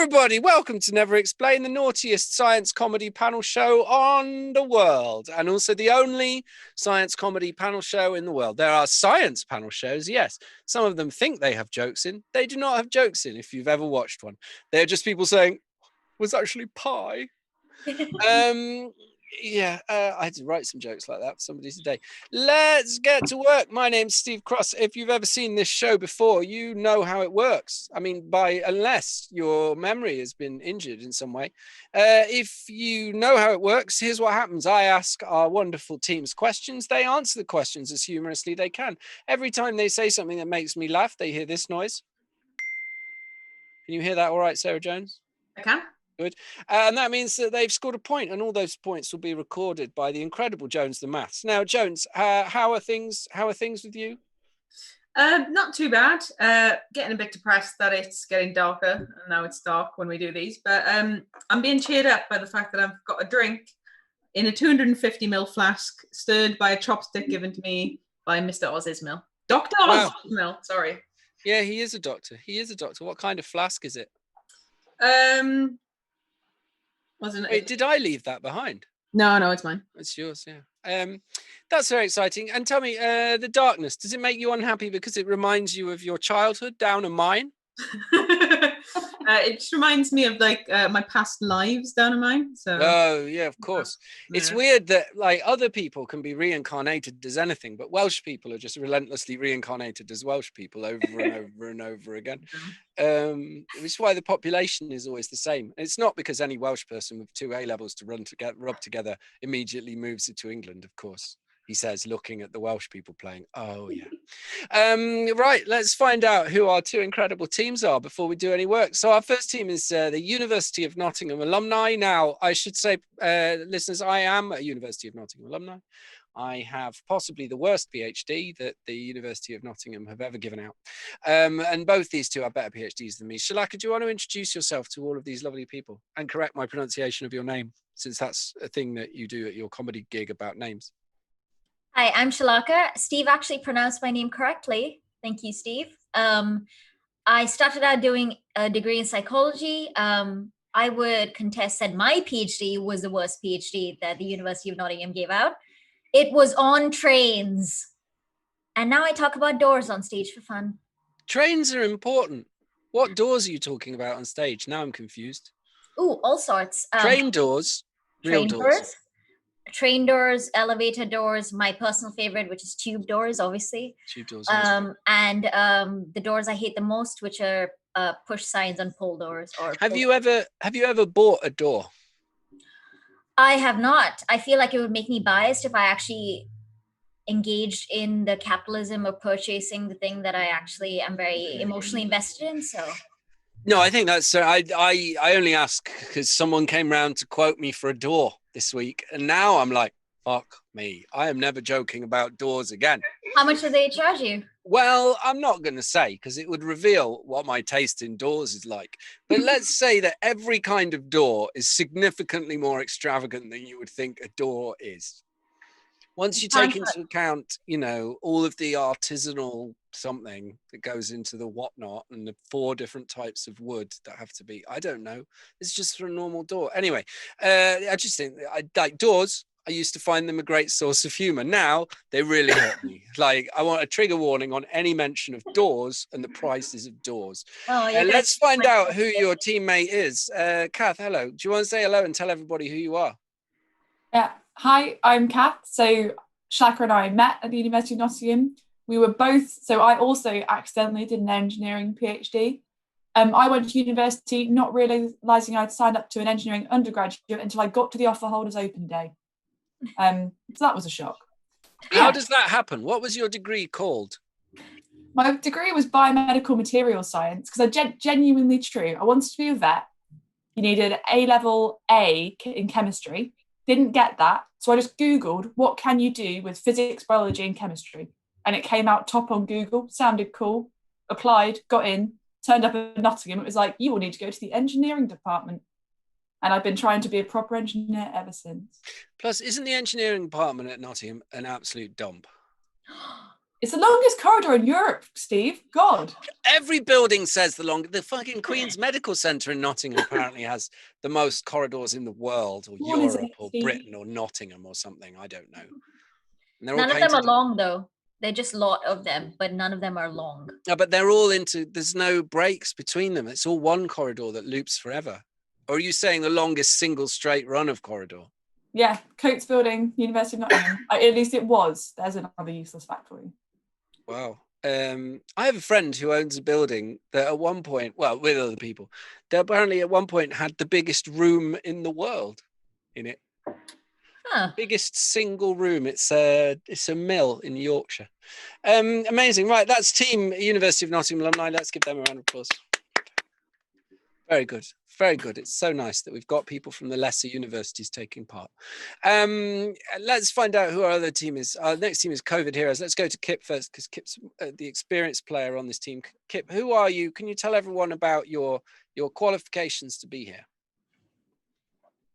everybody, welcome to Never Explain, the naughtiest science comedy panel show on the world, and also the only science comedy panel show in the world. There are science panel shows, yes. Some of them think they have jokes in. They do not have jokes in, if you've ever watched one. They're just people saying, it was actually pie. I had to write some jokes like that for somebody today. Let's get to work. My name's Steve Cross. If you've ever seen this show before, you know how it works. I mean, unless your memory has been injured in some way. If you know how it works, here's what happens. I ask our wonderful teams questions. They answer the questions as humorously they can. Every time they say something that makes me laugh, they hear this noise. Can you hear that all right, Sarah Jones? I can. Good. And that means that they've scored a point, and all those points will be recorded by the incredible Jones the Maths. Now, Jones, how are things with you? Not too bad. Getting a bit depressed that it's getting darker, and now it's dark when we do these. But I'm being cheered up by the fact that I've got a drink in a 250ml flask, stirred by a chopstick given to me by Mr. Oz Ismail. Dr. Oz Ismail, sorry. Yeah, he is a doctor. What kind of flask is it? Wasn't it? Wait, did I leave that behind? No, it's mine. It's yours, yeah. That's very exciting. And tell me, the darkness, does it make you unhappy because it reminds you of your childhood down a mine? It just reminds me of my past lives down a mine. So. Oh yeah, of course. Yeah. It's weird that other people can be reincarnated as anything, but Welsh people are just relentlessly reincarnated as Welsh people over and over and over again. Which is why the population is always the same. It's not because any Welsh person with 2 A levels to rub together immediately moves to England, of course. He says, looking at the Welsh people playing. Oh, yeah. Right, let's find out who our 2 incredible teams are before we do any work. So our first team is the University of Nottingham alumni. Now, I should say, listeners, I am a University of Nottingham alumni. I have possibly the worst PhD that the University of Nottingham have ever given out. And both these two are better PhDs than me. Shalaka, do you want to introduce yourself to all of these lovely people and correct my pronunciation of your name, since that's a thing that you do at your comedy gig about names? Hi, I'm Shalaka. Steve actually pronounced my name correctly. Thank you, Steve. I started out doing a degree in psychology. I would contest that my PhD was the worst PhD that the University of Nottingham gave out. It was on trains. And now I talk about doors on stage for fun. Trains are important. What doors are you talking about on stage? Now I'm confused. Ooh, all sorts. Train doors? Real doors? Train doors, elevator doors, my personal favorite, which is tube doors, obviously. Tube doors. And the doors I hate the most, which are push signs on pole doors. Have you ever bought a door? I have not. I feel like it would make me biased if I actually engaged in the capitalism of purchasing the thing that I actually am very emotionally invested in. So. No, I think that's. I only ask because someone came round to quote me for a door this week, and now I'm like, fuck me. I am never joking about doors again. How much do they charge you? Well, I'm not going to say because it would reveal what my taste in doors is like. But let's say that every kind of door is significantly more extravagant than you would think a door is. Once you take into account, all of the artisanal something that goes into the whatnot and the 4 different types of wood that have to be, I don't know. It's just for a normal door. Anyway, I just think I like doors. I used to find them a great source of humor. Now they really hurt me. Like, I want a trigger warning on any mention of doors and the prices of doors. Let's find out who your teammate is. Kath, hello. Do you want to say hello and tell everybody who you are? Yeah. Hi, I'm Kath. So Shalaka and I met at the University of Nottingham. We were both, so I also accidentally did an engineering PhD. I went to university not realising I'd signed up to an engineering undergraduate until I got to the offer holders open day. So that was a shock. How does that happen? What was your degree called? My degree was biomedical materials science because genuinely true. I wanted to be a vet. You needed an A-level A in chemistry. Didn't get that. So I just Googled, what can you do with physics, biology and chemistry? And it came out top on Google, sounded cool, applied, got in, turned up at Nottingham. It was like, you will need to go to the engineering department. And I've been trying to be a proper engineer ever since. Plus, isn't the engineering department at Nottingham an absolute dump? It's the longest corridor in Europe, Steve. God. Every building says the fucking Queen's Medical Centre in Nottingham apparently has the most corridors in the world, or What is Europe, it, or Steve? Britain, or Nottingham, or something. I don't know. And None of them are long, though. They're just a lot of them, but none of them are long. No, but they're all there's no breaks between them. It's all one corridor that loops forever. Or are you saying the longest single straight run of corridor? Yeah, Coates Building, University of Nottingham. At least it was. There's another useless fact for you. Wow. I have a friend who owns a building that at one point, well, with other people, they apparently at one point had the biggest room in the world in it. Huh. Biggest single room. It's a mill in Yorkshire. Amazing. Right, that's Team University of Nottingham Alumni. Let's give them a round of applause. Very good. Very good. It's so nice that we've got people from the lesser universities taking part. Let's find out who our other team is. Our next team is COVID Heroes. Let's go to Kip first, because Kip's the experienced player on this team. Kip, who are you? Can you tell everyone about your qualifications to be here?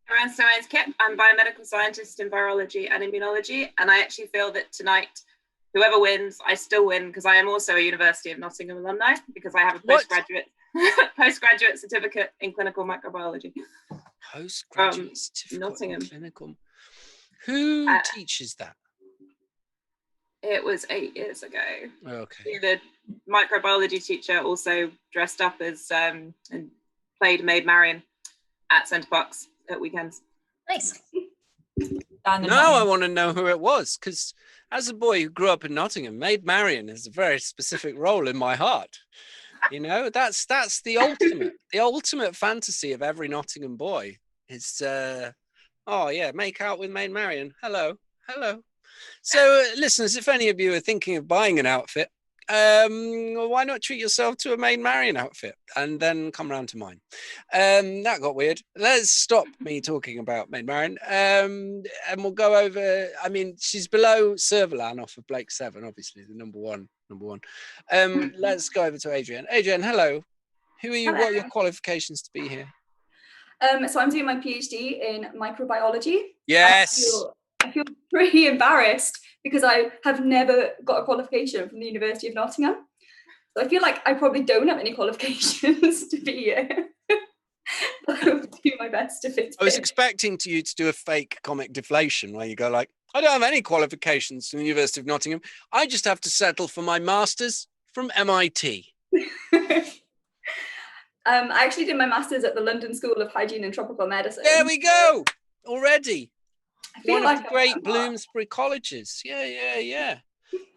Everyone, so my name's Kip. I'm a biomedical scientist in virology and immunology, and I actually feel that tonight, whoever wins, I still win, because I am also a University of Nottingham alumni, because I have a postgraduate certificate in clinical microbiology. Postgraduate certificate Nottingham. in clinical. Who teaches that? It was 8 years ago. Okay. The microbiology teacher also dressed up as and played Maid Marian at Centre Parks at weekends. Nice. Now I want to know who it was, because as a boy who grew up in Nottingham, Maid Marian is a very specific role in my heart. You know, that's the ultimate fantasy of every Nottingham boy. It's make out with Maid Marian. Hello. So listeners, if any of you are thinking of buying an outfit, why not treat yourself to a Maid Marian outfit and then come round to mine? That got weird. Let's stop me talking about Maid Marian, and we'll go over. I mean, she's below Servalan off of Blake 7, obviously the number one. Let's go over to Adrienne. Adrienne, hello. Who are you? Hello. What are your qualifications to be here? So I'm doing my PhD in microbiology. Yes. I feel pretty embarrassed because I have never got a qualification from the University of Nottingham. So I feel like I probably don't have any qualifications to be here. I will do my best to fit I was in. expecting you to do a fake comic deflation where you go like, I don't have any qualifications from the University of Nottingham. I just have to settle for my master's from MIT. I actually did my master's at the London School of Hygiene and Tropical Medicine. There we go. Already. I feel One like of the great Bloomsbury colleges. Yeah.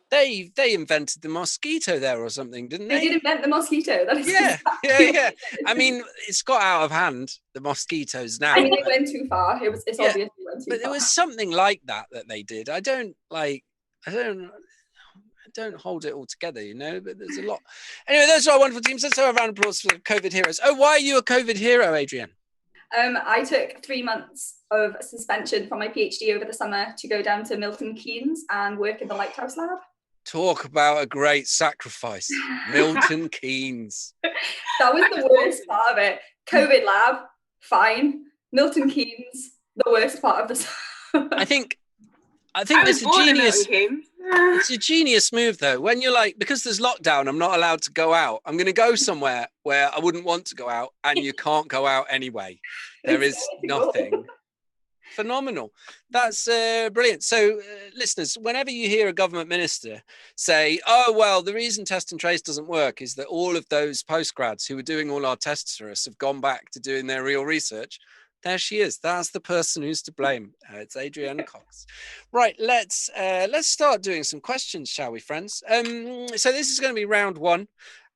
They invented the mosquito there or something, didn't they? They did invent the mosquito. That is Yeah. I mean, it's got out of hand, the mosquitoes now. I mean, it went too far. It's obviously went too But far. there was something like that they did. I don't hold it all together, you know, but there's a lot. Anyway, those are our wonderful teams. Let's have a round of applause for the COVID heroes. Oh, why are you a COVID hero, Adrienne? I took 3 months of suspension from my PhD over the summer to go down to Milton Keynes and work in the Lighthouse Lab. Talk about a great sacrifice. Milton Keynes. That was the worst part of it. COVID lab, fine. Milton Keynes, the worst part of the summer. I think it's a genius. It's a genius move, though. When you're like, because there's lockdown, I'm not allowed to go out. I'm going to go somewhere where I wouldn't want to go out, and you can't go out anyway. There is nothing. Phenomenal. That's brilliant. So, listeners, whenever you hear a government minister say, oh, well, the reason test and trace doesn't work is that all of those postgrads who were doing all our tests for us have gone back to doing their real research. There she is. That's the person who's to blame. It's Adrienne Cox. Right, let's start doing some questions, shall we, friends? So this is going to be round one,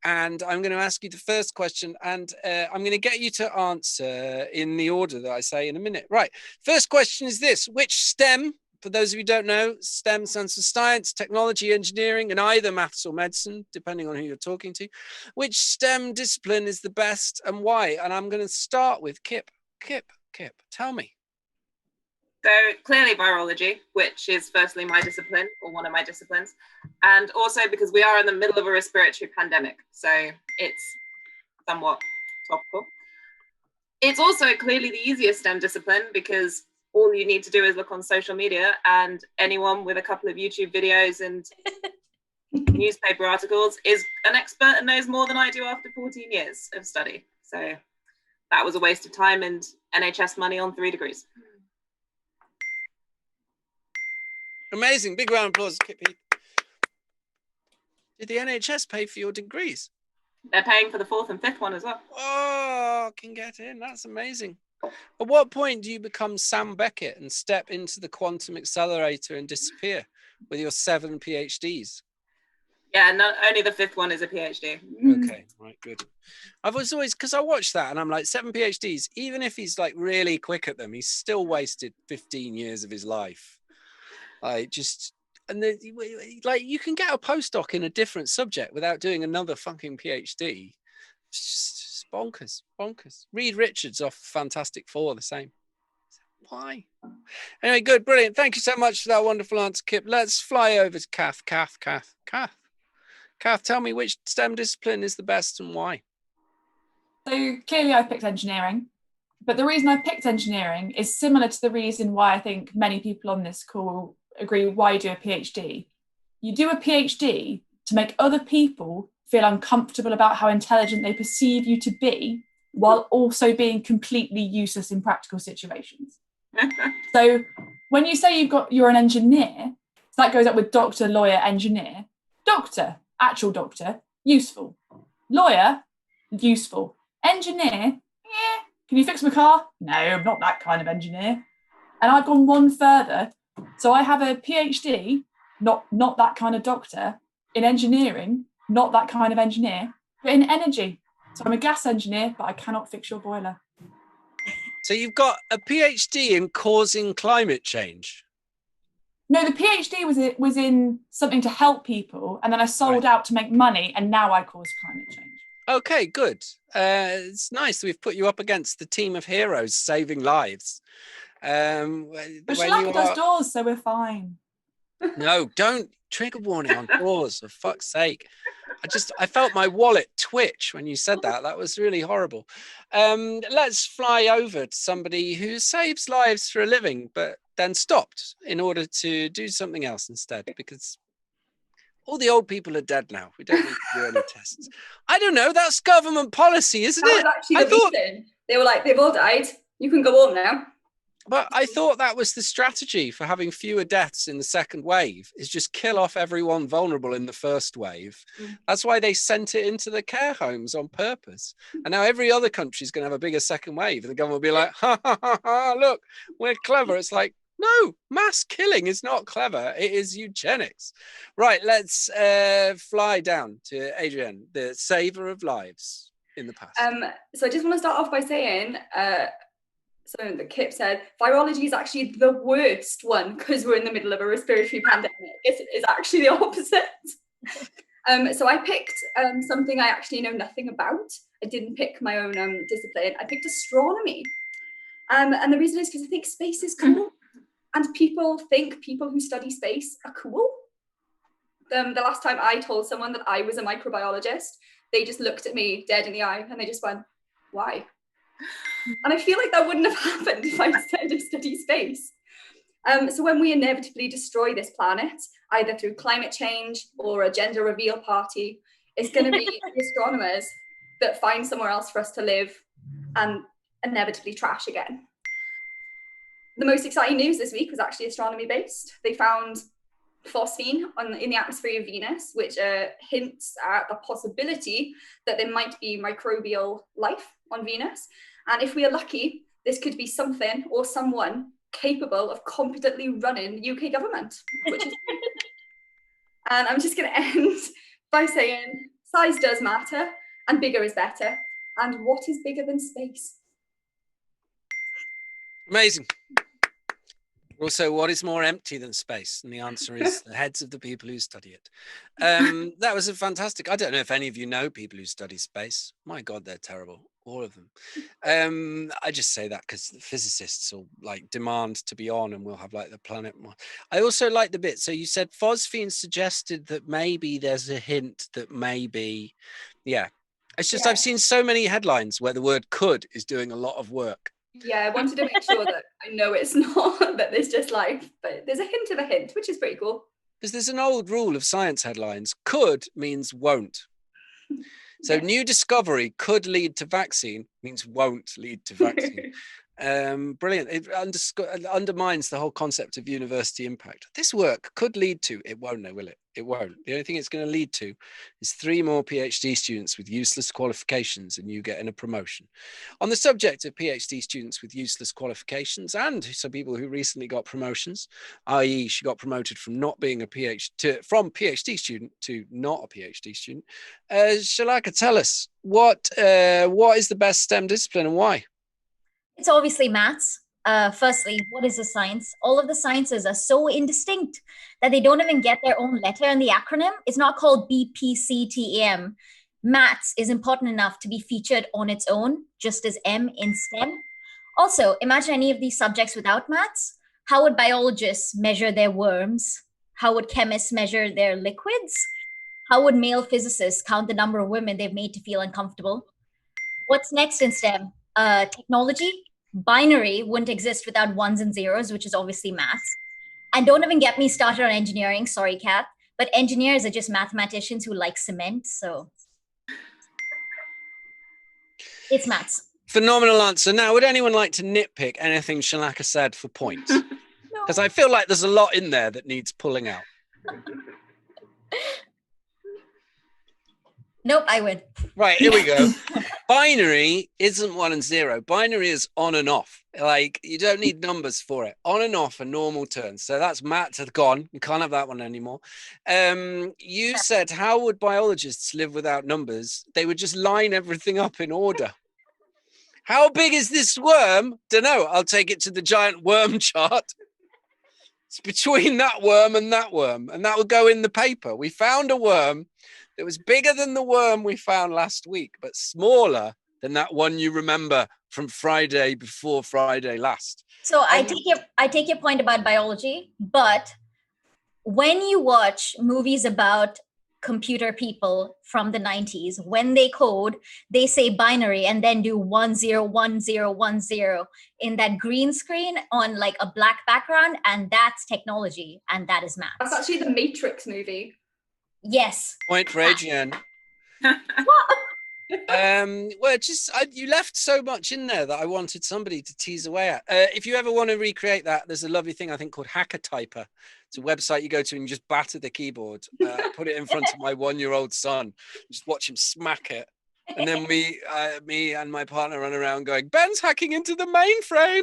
and I'm going to ask you the first question, and I'm going to get you to answer in the order that I say in a minute. Right, first question is this. Which STEM, for those of you who don't know, STEM stands for science, technology, engineering, and either maths or medicine, depending on who you're talking to. Which STEM discipline is the best and why? And I'm going to start with Kip. Kip, tell me. So clearly virology, which is firstly my discipline, or one of my disciplines, and also because we are in the middle of a respiratory pandemic, so it's somewhat topical. It's also clearly the easiest STEM discipline because all you need to do is look on social media, and anyone with a couple of YouTube videos and newspaper articles, is an expert and knows more than I do after 14 years of study. So that was a waste of time and NHS money on 3 degrees. Amazing. Big round of applause. Heath. Did the NHS pay for your degrees? They're paying for the 4th and 5th one as well. Oh, can get in. That's amazing. At what point do you become Sam Beckett and step into the quantum accelerator and disappear with your 7 PhDs? Yeah, not only the 5th one is a PhD. Okay, right, good. I've always, because I watched that and I'm like, 7 PhDs, even if he's like really quick at them, he's still wasted 15 years of his life. And like you can get a postdoc in a different subject without doing another fucking PhD. It's just bonkers. Reed Richards off Fantastic Four, the same. Why? Anyway, good, brilliant. Thank you so much for that wonderful answer, Kip. Let's fly over to Kath. Kath, tell me which STEM discipline is the best and why. So clearly I picked engineering, but the reason I picked engineering is similar to the reason why I think many people on this call agree why you do a PhD. You do a PhD to make other people feel uncomfortable about how intelligent they perceive you to be, while also being completely useless in practical situations. So when you say you're an engineer, so that goes up with doctor, lawyer, engineer. Doctor, actual doctor, useful. Lawyer, useful. Engineer, yeah. Can you fix my car? No, I'm not that kind of engineer. And I've gone one further. So I have a PhD, not that kind of doctor, in engineering, not that kind of engineer, but in energy. So I'm a gas engineer, but I cannot fix your boiler. So you've got a PhD in causing climate change? No, the PhD was in something to help people, and then I sold out to make money, and now I cause climate change. Okay, good. It's nice that we've put you up against the team of heroes saving lives. But Shalaka does doors, so we're fine. No, don't. Trigger warning on doors, for fuck's sake. I felt my wallet twitch when you said that. That was really horrible. Let's fly over to somebody who saves lives for a living, but then stopped in order to do something else instead, because all the old people are dead now. We don't need to do any tests. I don't know. That's government policy, isn't it? That was actually the reason. They were like, they've all died. You can go home now. But I thought that was the strategy for having fewer deaths in the second wave, is just kill off everyone vulnerable in the first wave. That's why they sent it into the care homes on purpose. And now every other country is going to have a bigger second wave. And the government will be like, ha, ha, ha, ha, look, we're clever. It's like, no, mass killing is not clever. It is eugenics. Right, let's fly down to Adrienne, the saver of lives in the past. So I just want to start off by saying... something that Kip said, virology is actually the worst one because we're in the middle of a respiratory pandemic. It's actually the opposite. So I picked something I actually know nothing about. I didn't pick my own discipline. I picked astronomy. And the reason is because I think space is cool. And people think people who study space are cool. The last time I told someone that I was a microbiologist, they just looked at me dead in the eye and they just went, why? And I feel like that wouldn't have happened if I said I study space. So when we inevitably destroy this planet, either through climate change or a gender reveal party, it's going to be the astronomers that find somewhere else for us to live and inevitably trash again. The most exciting news this week was actually astronomy based. They found phosphine in the atmosphere of Venus, which hints at the possibility that there might be microbial life on Venus. And if we are lucky, this could be something or someone capable of competently running the UK government. Which is and I'm just going to end by saying size does matter and bigger is better. And what is bigger than space? Amazing. Also, what is more empty than space? And the answer is the heads of the people who study it. That was a fantastic. I don't know if any of you know people who study space. My God, they're terrible. All of them. I just say that because the physicists will like demand to be on and we'll have like the planet more. I also like the bit. So you said phosphine suggested that maybe there's a hint that maybe, yeah. It's just I've seen so many headlines where the word could is doing a lot of work. Yeah, I wanted to make sure that I know it's not that there's just life, but there's a hint of a hint, which is pretty cool. Because there's an old rule of science headlines. Could means won't. So new discovery could lead to vaccine means won't lead to vaccine. Brilliant. It undermines the whole concept of university impact. This work could lead to, it won't though, will it? It won't. The only thing it's going to lead to is 3 more PhD students with useless qualifications and you getting a promotion. On the subject of PhD students with useless qualifications and some people who recently got promotions, i.e. she got promoted from not being a PhD student to not a PhD student. Shalaka, tell us, what is the best STEM discipline and why? It's obviously maths. Firstly, what is a science? All of the sciences are so indistinct that they don't even get their own letter in the acronym. It's not called BPCTEM. Maths is important enough to be featured on its own, just as M in STEM. Also, imagine any of these subjects without maths. How would biologists measure their worms? How would chemists measure their liquids? How would male physicists count the number of women they've made to feel uncomfortable? What's next in STEM? Technology. Binary wouldn't exist without ones and zeros, which is obviously maths. And don't even get me started on engineering. Sorry, Kath. But engineers are just mathematicians who like cement. So it's maths. Phenomenal answer. Now, would anyone like to nitpick anything Shalaka said for points? Because I feel like there's a lot in there that needs pulling out. Nope, I would. Right, here we go. Binary isn't 1 and 0. Binary is on and off. Like, you don't need numbers for it. On and off are normal terms. So that's maths are gone. You can't have that one anymore. You said, how would biologists live without numbers? They would just line everything up in order. How big is this worm? Don't know. I'll take it to the giant worm chart. It's between that worm, and that will go in the paper. We found a worm that was bigger than the worm we found last week, but smaller than that one you remember from Friday before Friday last. So I take your point about biology, but when you watch movies about computer people from the 90s, when they code, they say binary and then do 101010 in that green screen on like a black background, and that's technology, and that is math. That's actually the Matrix movie. Yes. Point for Adrienne. Well, you left so much in there that I wanted somebody to tease away at. If you ever want to recreate that, there's a lovely thing I think called Hacker Typer. It's a website you go to and you just batter the keyboard. Put it in front of my 1-year-old son, just watch him smack it, and then me and my partner run around going, "Ben's hacking into the mainframe."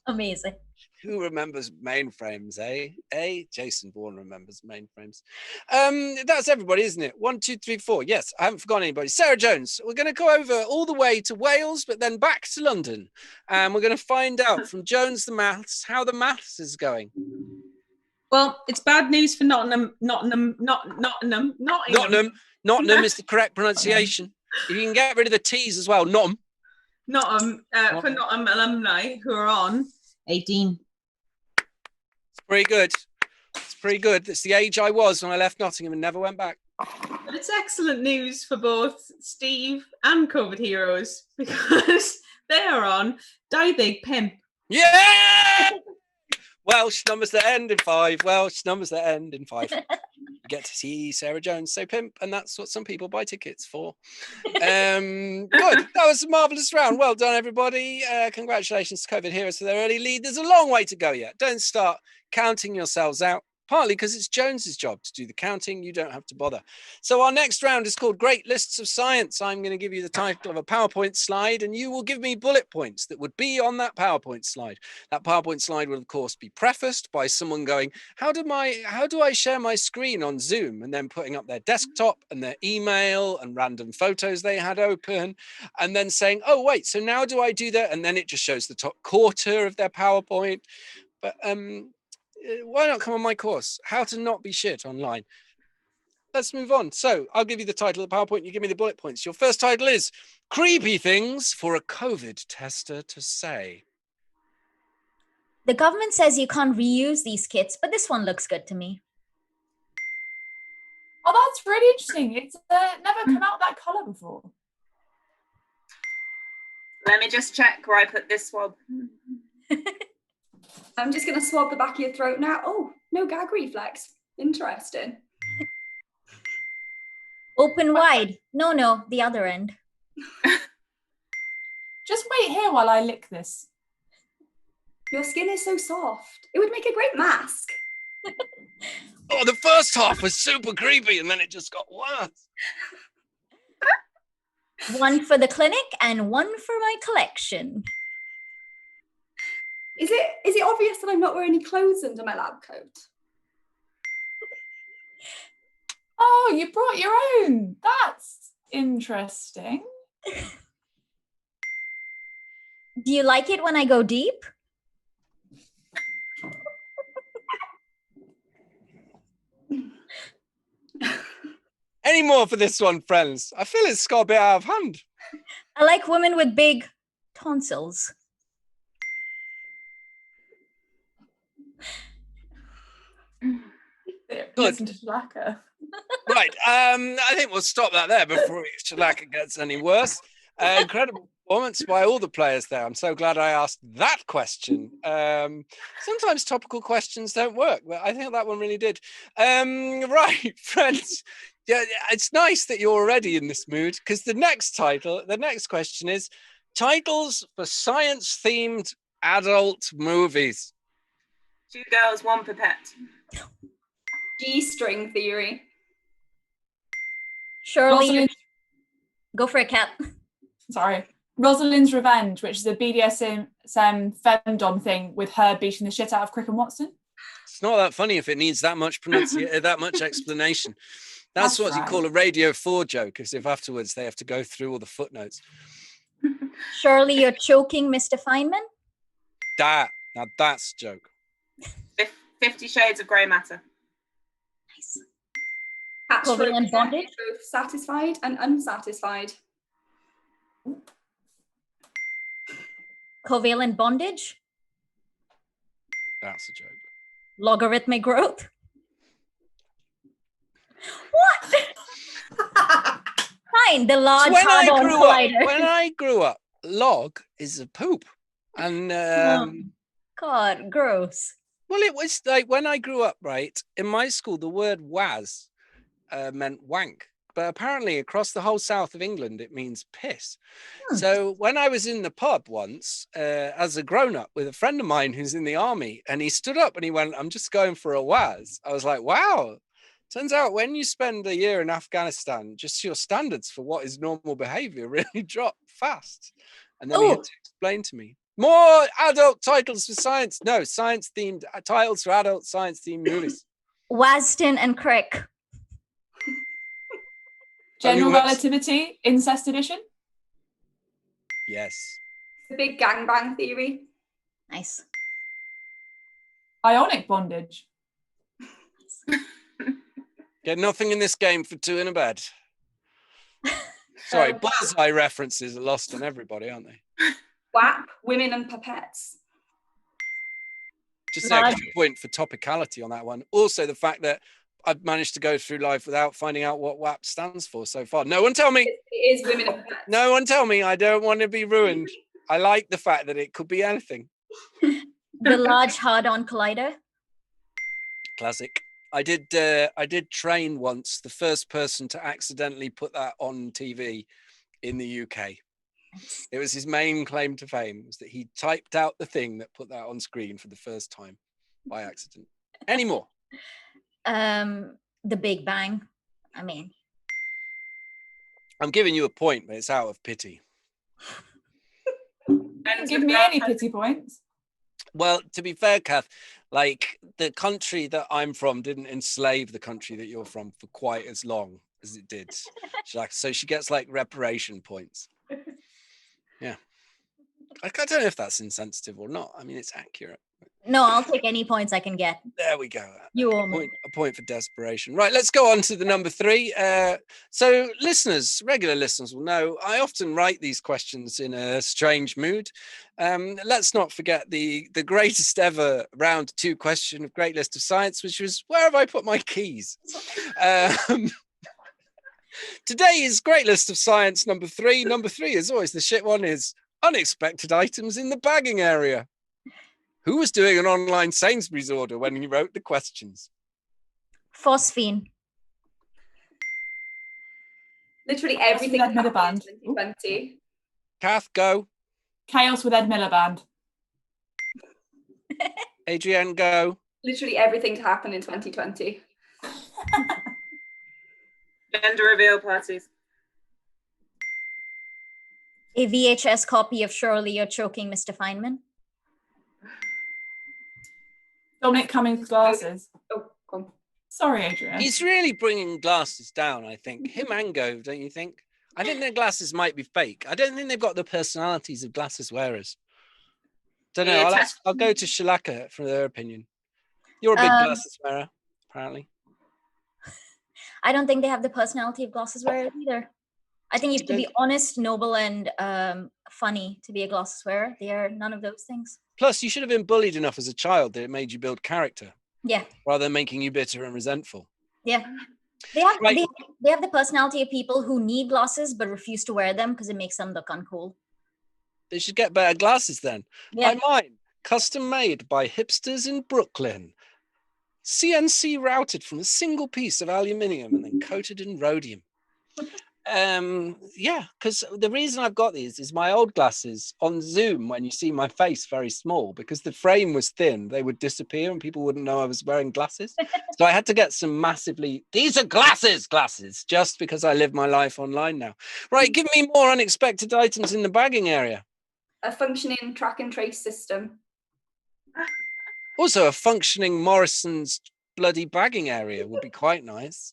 Amazing. Who remembers mainframes, eh? Jason Bourne remembers mainframes. That's everybody, isn't it? 1, 2, 3, 4. Yes, I haven't forgotten anybody. Sarah Jones, we're going to go over all the way to Wales, but then back to London. And we're going to find out from Jones the maths how the maths is going. Well, it's bad news for Nottingham. Nottingham is the correct pronunciation. If you can get rid of the T's as well, Nottingham. For Nottingham alumni who are on 18. Pretty good. It's pretty good. It's the age I was when I left Nottingham and never went back. But it's excellent news for both Steve and COVID heroes because they are on Die Big Pimp. Yeah! Welsh numbers that end in 5. Welsh numbers that end in 5. You get to see Sarah Jones say pimp, and that's what some people buy tickets for. Good. That was a marvellous round. Well done, everybody. Congratulations to COVID heroes for their early lead. There's a long way to go yet. Don't start counting yourselves out. Partly because it's Jones's job to do the counting. You don't have to bother. So our next round is called Great Lists of Science. I'm going to give you the title of a PowerPoint slide, and you will give me bullet points that would be on that PowerPoint slide. That PowerPoint slide will, of course, be prefaced by someone going, how do I share my screen on Zoom? And then putting up their desktop and their email and random photos they had open, and then saying, oh, wait, so now do I do that? And then it just shows the top quarter of their PowerPoint. But why not come on my course, How to Not Be Shit Online? Let's move on. So I'll give you the title of the PowerPoint. You give me the bullet points. Your first title is Creepy Things for a COVID Tester to Say. The government says you can't reuse these kits, but this one looks good to me. Oh, that's really interesting. It's never come out that colour before. Let me just check where I put this swab. I'm just going to swab the back of your throat now. Oh, No gag reflex. Interesting. Open wide. No, the other end. Just wait here while I lick this. Your skin is so soft. It would make a great mask. Oh, the first half was super creepy and then it just got worse. One for the clinic and one for my collection. Is it obvious that I'm not wearing any clothes under my lab coat? Oh, you brought your own. That's interesting. Do you like it when I go deep? Any more for this one, friends? I feel it's got a bit out of hand. I like women with big tonsils. Listen to Shalaka. Right, I think we'll stop that there before Shalaka gets any worse. Incredible performance by all the players there. I'm so glad I asked that question. Sometimes topical questions don't work, but I think that one really did. Right, friends. Yeah, it's nice that you're already in this mood because the next question is titles for science-themed adult movies. 2 girls, 1 pipette. G-string theory. Shirley, Rosalind, go for it, Kat. sorry. Rosalind's Revenge, which is a BDSM femdom thing with her beating the shit out of Crick and Watson. It's not that funny if it needs that much that much explanation. That's what right. you call a Radio 4 joke, as if afterwards they have to go through all the footnotes. Shirley, you're choking Mr. Feynman. Now that's a joke. 50 Shades of Grey Matter. Nice. Covenant bondage. Both satisfied and unsatisfied. Covalent bondage. That's a joke. Logarithmic growth. What? Fine, the large hard-on collider. When I grew up, log is a poop. And God, gross. well, it was like when I grew up, right, in my school, the word was meant wank. But apparently across the whole south of England, it means piss. So when I was in the pub once, as a grown-up with a friend of mine who's in the army, and he stood up and he went, "I'm just going for a waz." I was like, wow. Turns out when you spend a year in Afghanistan, just your standards for what is normal behavior really drop fast. And then he had to explain to me. More adult titles for science. No, science-themed titles for adult science-themed movies. Waston and Crick. General Relativity, Incest Edition. Yes. The big gangbang theory. Nice. Ionic Bondage. Get nothing in this game for 2 in a bed. Sorry, bullseye references are lost on everybody, aren't they? WAP, Women and Pipettes. Just an extra point for topicality on that one. Also, the fact that I've managed to go through life without finding out what WAP stands for so far. No one tell me. It is Women and Pipettes. No one tell me. I don't want to be ruined. I like the fact that it could be anything. The Large Hard-On Collider. Classic. I did train once, the first person to accidentally put that on TV in the UK. It was his main claim to fame, was that he typed out the thing that put that on screen for the first time by accident. Any more? The Big Bang. I mean, I'm giving you a point, but it's out of pity. Don't give me any pity points. Well, to be fair, Kath, like the country that I'm from didn't enslave the country that you're from for quite as long as it did. So she gets like reparation points. Yeah. I don't know if that's insensitive or not. I mean, it's accurate. no, I'll take any points I can get. There we go. You owe me. A point for desperation. Right, let's go on to the number 3. So listeners, regular listeners will know I often write these questions in a strange mood. Let's not forget the greatest ever round 2 question of Great List of Science, which was, where have I put my keys? Today's Great List of Science number 3. Number 3 is always the shit one, is unexpected items in the bagging area. Who was doing an online Sainsbury's order when he wrote the questions? Phosphine. Literally everything Ed happened Miliband. in 2020. Kath, go. Chaos with Ed Miliband. Adrienne, go. Literally everything happened in 2020. Gender reveal parties. A VHS copy of Surely You're Choking, Mr. Feynman. Dominic Cummings' glasses. Oh, come on. Sorry, Adrienne. He's really bringing glasses down, I think. Him and Gove, don't you think? I think their glasses might be fake. I don't think they've got the personalities of glasses wearers. Don't know. I'll go to Shalaka for their opinion. You're a big glasses wearer, apparently. I don't think they have the personality of glasses wearers either. I think you have to be honest, noble, and funny to be a glasses wearer. They are none of those things. Plus, you should have been bullied enough as a child that it made you build character. Yeah. Rather than making you bitter and resentful. Yeah. They have the personality of people who need glasses but refuse to wear them because it makes them look uncool. They should get better glasses then. Yeah. Like mine, custom made by hipsters in Brooklyn. CNC routed from a single piece of aluminium and then coated in rhodium. Yeah, because the reason I've got these is my old glasses on Zoom, when you see my face very small, because the frame was thin, they would disappear and people wouldn't know I was wearing glasses. So I had to get some these are glasses, just because I live my life online now. Right, give me more unexpected items in the bagging area. A functioning track and trace system. Also, a functioning Morrison's bloody bagging area would be quite nice.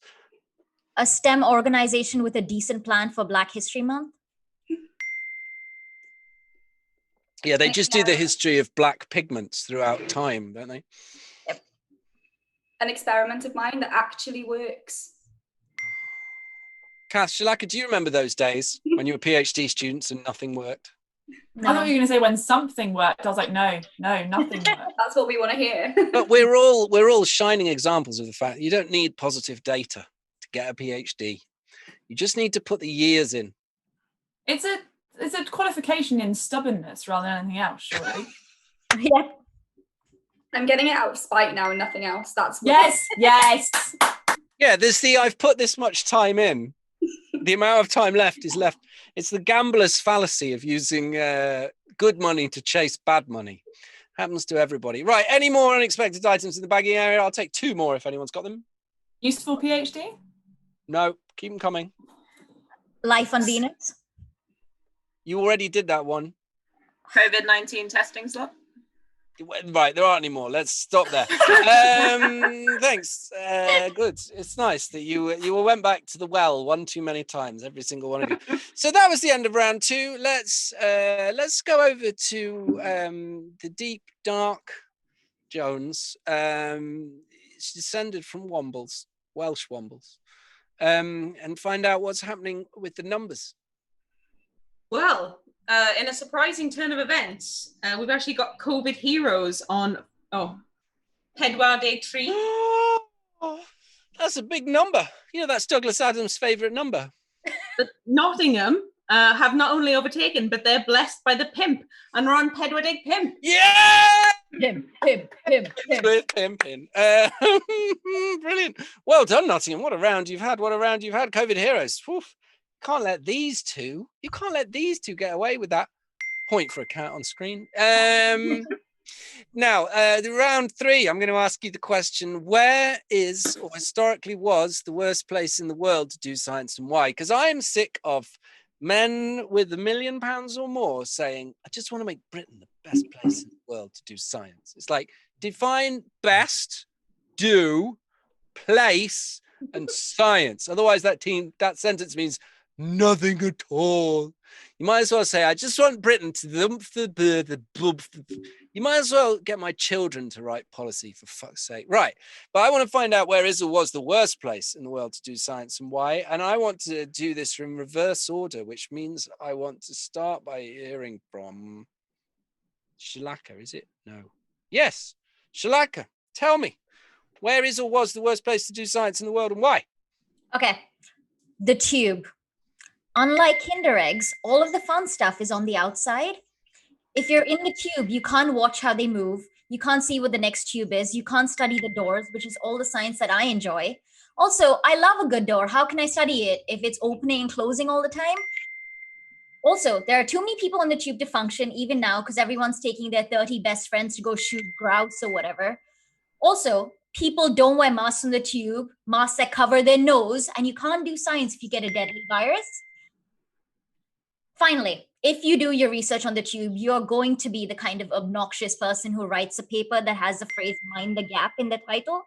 A STEM organization with a decent plan for Black History Month. Yeah, they just do the history of black pigments throughout time, don't they? Yep. An experiment of mine that actually works. Kath, Shalaka, do you remember those days when you were PhD students and nothing worked? No. I thought you were going to say when something worked. I was like, no, nothing worked. That's what we want to hear. But we're all shining examples of the fact that you don't need positive data to get a PhD. You just need to put the years in. It's a qualification in stubbornness rather than anything else, surely. Yeah. I'm getting it out of spite now and nothing else. That's what Yes. Yeah, I've put this much time in. The amount of time left is left. It's the gambler's fallacy of using good money to chase bad money. Happens to everybody. Right, any more unexpected items in the bagging area? I'll take 2 more if anyone's got them. Useful PhD? No, keep them coming. Life on Venus. You already did that one. COVID-19 testing slot. Right, there aren't any more. Let's stop there. Thanks. Good. It's nice that you all went back to the well one too many times, every single one of you. So that was the end of round 2. Let's go over to the deep, dark Jones. It's descended from Wombles, Welsh Wombles, and find out what's happening with the numbers. Well, in a surprising turn of events, we've actually got COVID heroes on Pedwar Day 3. Oh, that's a big number. You know, that's Douglas Adams' favourite number. But Nottingham have not only overtaken, but they're blessed by the pimp and are on Pedwar Day Pimp. Yeah! Pimp. With pimping. Brilliant. Well done, Nottingham. What a round you've had. COVID heroes. Oof. You can't let these two get away with that. Point for a cat on screen. Now, the round 3, I'm going to ask you the question, where is, or historically was, the worst place in the world to do science and why? Because I am sick of men with £1 million or more saying, I just want to make Britain the best place in the world to do science. It's like, define best, do, place, and science. Otherwise, that sentence means nothing at all. You might as well say, I just want Britain to you might as well get my children to write policy, for fuck's sake. Right. But I want to find out where Israel was the worst place in the world to do science and why. And I want to do this in reverse order, which means I want to start by hearing from Shalaka, is it? No. Yes. Shalaka, tell me, where is or was the worst place to do science in the world and why? Okay. The tube. Unlike Kinder eggs, all of the fun stuff is on the outside. If you're in the tube, you can't watch how they move. You can't see what the next tube is. You can't study the doors, which is all the science that I enjoy. Also, I love a good door. How can I study it if it's opening and closing all the time? Also, there are too many people on the tube to function even now because everyone's taking their 30 best friends to go shoot grouse or whatever. Also, people don't wear masks on the tube, masks that cover their nose, and you can't do science if you get a deadly virus. Finally, if you do your research on the tube, you're going to be the kind of obnoxious person who writes a paper that has the phrase "mind the gap" in the title.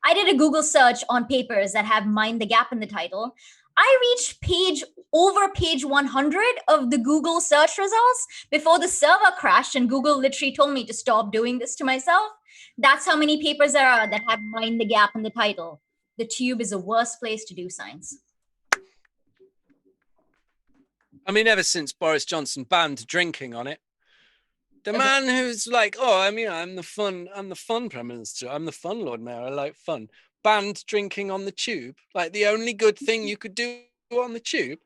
I did a Google search on papers that have "mind the gap" in the title. I reached page 100 of the Google search results before the server crashed and Google literally told me to stop doing this to myself. That's how many papers there are that have "mind the gap" in the title. The tube is the worst place to do science. I mean, ever since Boris Johnson banned drinking on it, the man who's like, oh, I mean, I'm the fun Prime Minister, I'm the fun Lord Mayor, I like fun, banned drinking on the tube, like the only good thing you could do on the tube.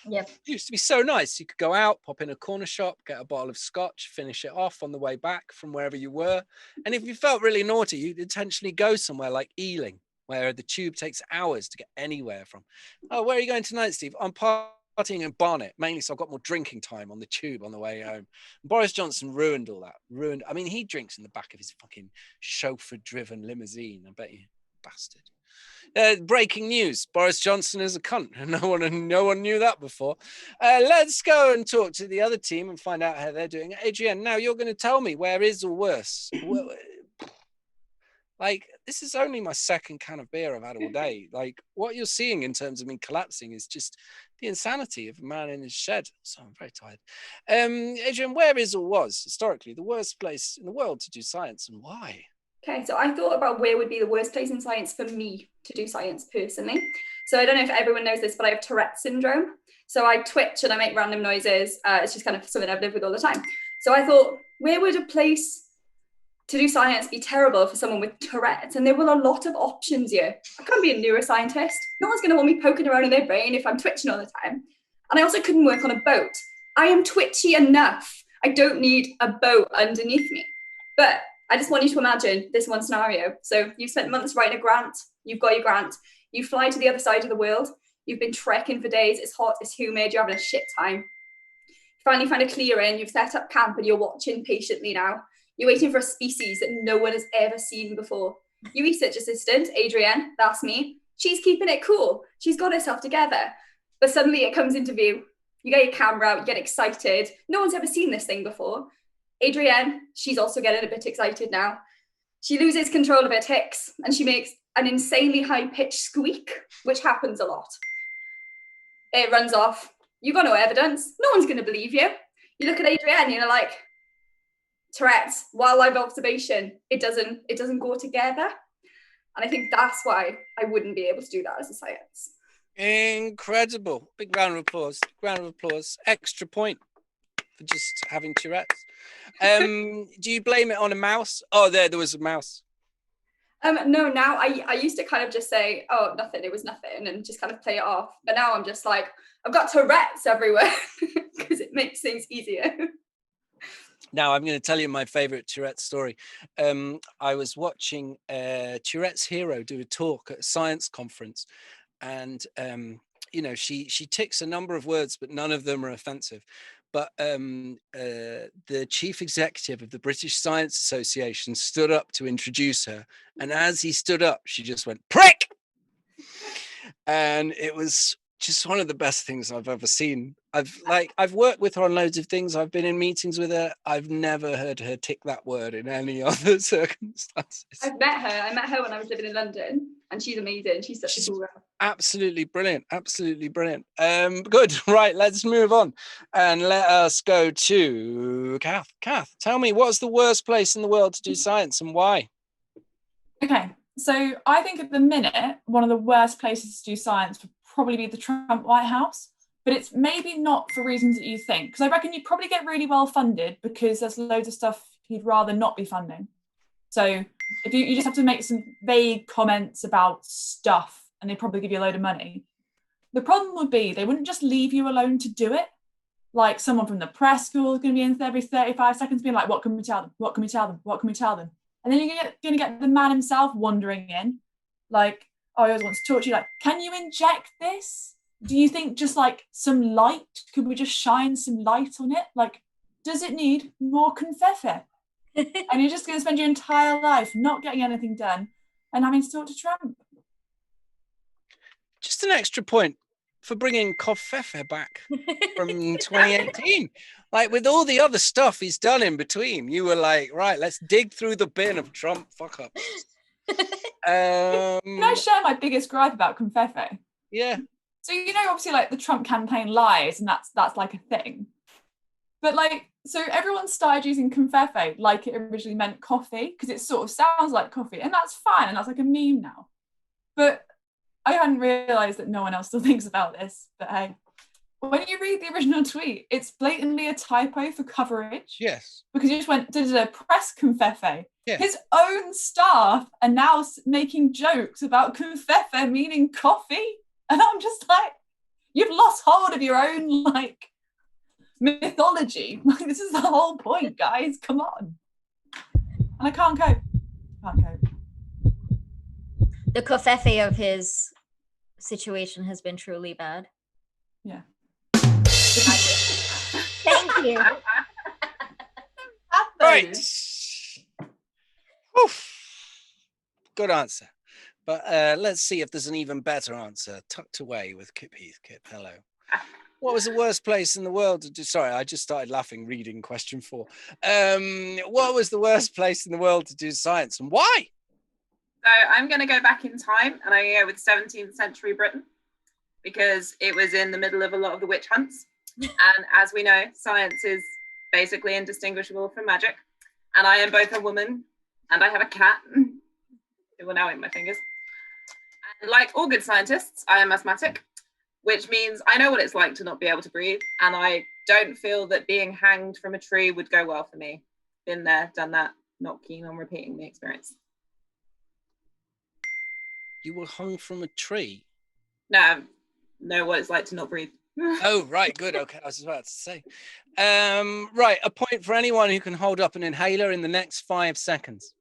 Yep. It used to be so nice. You could go out, pop in a corner shop, get a bottle of scotch, finish it off on the way back from wherever you were. And if you felt really naughty, you'd intentionally go somewhere like Ealing, where the tube takes hours to get anywhere from. Oh, where are you going tonight, Steve? I'm partying in Barnet, mainly so I've got more drinking time on the tube on the way home. Boris Johnson ruined all that. I mean, he drinks in the back of his fucking chauffeur-driven limousine. I bet you, bastard. Breaking news: Boris Johnson is a cunt. No one knew that before. Let's go and talk to the other team and find out how they're doing. Adrienne, now you're going to tell me where is or worse. Like, this is only my second can of beer I've had all day. Like, what you're seeing in terms of me collapsing is just the insanity of a man in his shed. So I'm very tired. Adrienne, where is or was historically the worst place in the world to do science, and why? Okay, so I thought about where would be the worst place in science for me to do science personally. So I don't know if everyone knows this, but I have Tourette syndrome. So I twitch and I make random noises. It's just kind of something I've lived with all the time. So I thought, where would a place to do science be terrible for someone with Tourette's? And there were a lot of options here. I can't be a neuroscientist. No one's going to want me poking around in their brain if I'm twitching all the time. And I also couldn't work on a boat. I am twitchy enough. I don't need a boat underneath me. But I just want you to imagine this one scenario. So you've spent months writing a grant, you've got your grant, you fly to the other side of the world, you've been trekking for days, it's hot, it's humid, you're having a shit time. You finally find a clearing, you've set up camp and you're watching patiently now. You're waiting for a species that no one has ever seen before. Your research assistant, Adrienne, that's me, she's keeping it cool. She's got herself together. But suddenly it comes into view. You get your camera out, you get excited. No one's ever seen this thing before. Adrienne, she's also getting a bit excited now. She loses control of her tics and she makes an insanely high-pitched squeak, which happens a lot. It runs off. You've got no evidence. No one's going to believe you. You look at Adrienne, you're like, Tourette's, wildlife observation, it doesn't go together. And I think that's why I wouldn't be able to do that as a science. Incredible. Big round of applause. Round of applause. Extra point for just having Tourette's. Do you blame it on a mouse? Oh, there was a mouse. No, now I used to kind of just say, oh, nothing, it was nothing, and just kind of play it off. But now I'm just like, I've got Tourette's everywhere because it makes things easier. Now I'm going to tell you my favorite Tourette story. I was watching Tourette's hero do a talk at a science conference, and she ticks a number of words, but none of them are offensive. But the chief executive of the British Science Association stood up to introduce her, and as he stood up, she just went prick, and it was just one of the best things I've ever seen. I've worked with her on loads of things. I've been in meetings with her. I've never heard her tick that word in any other circumstances. I've met her. I met her when I was living in London, and she's amazing. She's such a cool girl. Absolutely brilliant. Absolutely brilliant. Good. Right. Let's move on and let us go to Kath. Kath, tell me, what's the worst place in the world to do science and why? Okay. So I think at the minute, one of the worst places to do science would probably be the Trump White House. But it's maybe not for reasons that you think, because I reckon you'd probably get really well funded because there's loads of stuff he'd rather not be funding. So if you just have to make some vague comments about stuff and they'd probably give you a load of money. The problem would be they wouldn't just leave you alone to do it. like someone from the press school is going to be in every 35 seconds being like, what can we tell them? What can we tell them? What can we tell them? And then you're going to get the man himself wandering in, like, oh, he always wants to talk to you. Like, can you inject this? Do you think just like some light? Could we just shine some light on it? Like, does it need more confetti? And you're just going to spend your entire life not getting anything done and having to talk to Trump. Just an extra point for bringing Kofefe back from 2018. Like, with all the other stuff he's done in between, you were like, right, let's dig through the bin of Trump fuck-ups. Can I share my biggest gripe about Confefe? Yeah. So, you know, obviously, like, the Trump campaign lies, and that's like a thing. But, like, so everyone started using Confefe like it originally meant coffee, because it sort of sounds like coffee, and that's fine, and that's like a meme now. But I hadn't realised that no one else still thinks about this, but hey. When you read the original tweet, it's blatantly a typo for coverage. Yes. Because you just did a press Confefe. Yeah. His own staff are now making jokes about Confefe meaning coffee. And I'm just like, you've lost hold of your own, like, mythology. Like, this is the whole point, guys. Come on. And I can't cope. The Confefe of his situation has been truly bad. Yeah. Thank you. Right. Oof. Good answer. But let's see if there's an even better answer tucked away with Kip Heath. Kip, hello. What was the worst place in the world to do? Sorry, I just started laughing reading question 4. What was the worst place in the world to do science, and why? So I'm going to go back in time, and I'm going to go with 17th century Britain, because it was in the middle of a lot of the witch hunts. And as we know, science is basically indistinguishable from magic. And I am both a woman and I have a cat. It will now eat my fingers. And like all good scientists, I am asthmatic, which means I know what it's like to not be able to breathe. And I don't feel that being hanged from a tree would go well for me. Been there, done that, not keen on repeating the experience. You were hung from a tree? No, I know what it's like to not breathe. Oh, right, good. Okay, I was about to say. Right, a point for anyone who can hold up an inhaler in the next 5 seconds.